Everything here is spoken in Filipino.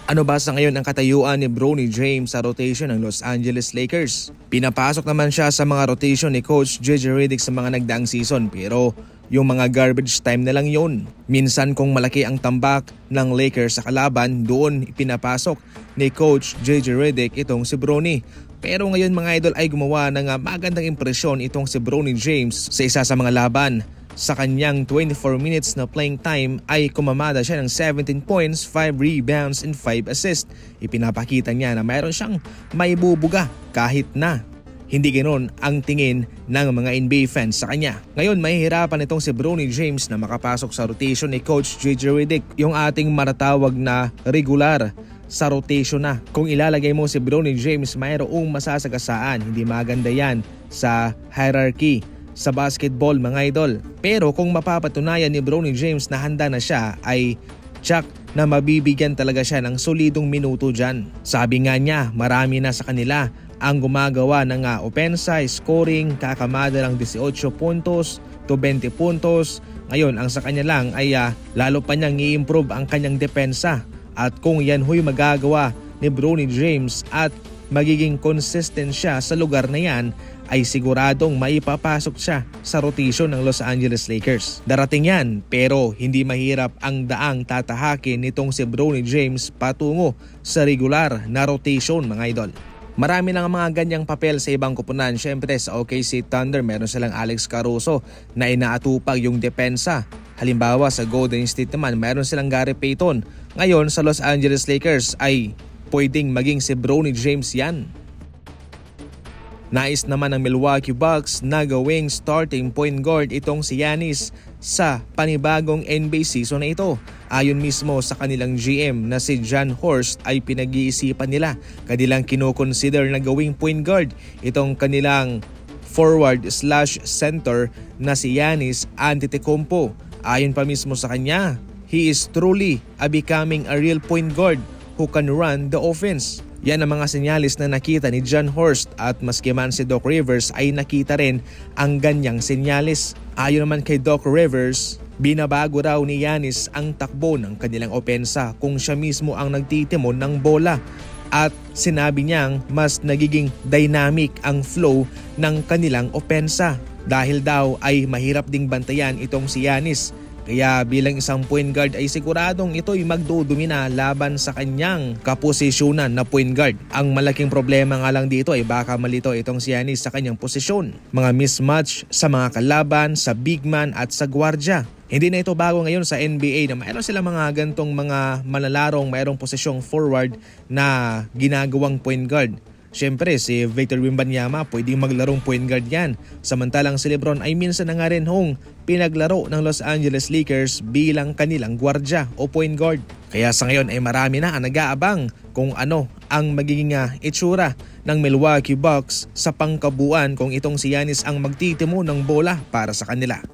Ano ba sa ngayon ang katayuan ni Bronny James sa rotation ng Los Angeles Lakers? Pinapasok naman siya sa mga rotation ni Coach JJ Redick sa mga nagdaang season, pero yung mga garbage time na lang yun. Minsan kung malaki ang tambak ng Lakers sa kalaban, doon ipinapasok ni Coach JJ Redick itong si Bronny. Pero ngayon mga idol ay gumawa ng magandang impresyon itong si Bronny James sa isa sa mga laban. Sa kanyang 24 minutes na playing time ay kumamada siya ng 17 points, 5 rebounds and 5 assists. Ipinapakita niya na mayroon siyang maibubuga kahit na hindi ganoon ang tingin ng mga NBA fans sa kanya. Ngayon mahihirapan itong si Bronny James na makapasok sa rotation ni Coach JJ Redick, yung ating matatawag na regular sa rotation na. Kung ilalagay mo si Bronny James, mayroong masasagasaan. Hindi maganda yan sa hierarchy sa basketball mga idol. Pero kung mapapatunayan ni Bronny James na handa na siya, ay tsak na mabibigyan talaga siya ng solidong minuto dyan. Sabi nga niya, marami na sa kanila ang gumagawa ng opensa, scoring, kakamada ng 18 puntos to 20 puntos. Ngayon ang sa kanya lang ay lalo pa niyang i-improve ang kanyang depensa. At kung yan huy magagawa ni Bronny James at magiging consistent siya sa lugar na yan, ay siguradong maipapasok siya sa rotation ng Los Angeles Lakers. Darating yan, pero hindi mahirap ang daang tatahakin nitong si Bronny James patungo sa regular na rotation mga idol. Marami ng mga ganyang papel sa ibang koponan. Syempre sa OKC Thunder meron silang Alex Caruso na inaatupag yung depensa. Halimbawa sa Golden State naman meron silang Gary Payton. Ngayon sa Los Angeles Lakers ay pwedeng maging si Bronny James yan. Nais naman ng Milwaukee Bucks na gawing starting point guard itong si Giannis sa panibagong NBA season na ito. Ayon mismo sa kanilang GM na si Jon Horst ay pinag-iisipan nila, kanilang kinoconsider na gawing point guard itong kanilang forward/center na si Giannis Antetokounmpo. Ayon pa mismo sa kanya, he is truly becoming a real point guard who can run the offense. Yan ang mga senyalis na nakita ni Jon Horst at maski man si Doc Rivers ay nakita rin ang ganyang senyalis. Ayon naman kay Doc Rivers, binabago raw ni Giannis ang takbo ng kanilang opensa kung siya mismo ang nagtitimon ng bola. At sinabi niyang mas nagiging dynamic ang flow ng kanilang opensa dahil daw ay mahirap ding bantayan itong si Giannis. Kaya bilang isang point guard ay siguradong ito'y magdudumina laban sa kanyang kaposisyonan na point guard. Ang malaking problema nga lang dito ay baka malito itong si Giannis sa kanyang posisyon. Mga mismatch sa mga kalaban, sa big man at sa gwardya. Hindi na ito bago ngayon sa NBA na mayroon sila mga gantong mga malalarong mayroong posisyong forward na ginagawang point guard. Siyempre si Victor Wembanyama pwedeng maglarong point guard yan. Samantalang si LeBron ay minsan na nga rin pinaglaro ng Los Angeles Lakers bilang kanilang gwardya o point guard. Kaya sa ngayon ay marami na ang nag-aabang kung ano ang magiging itsura ng Milwaukee Bucks sa pangkabuuan kung itong si Giannis ang magtitimo ng bola para sa kanila.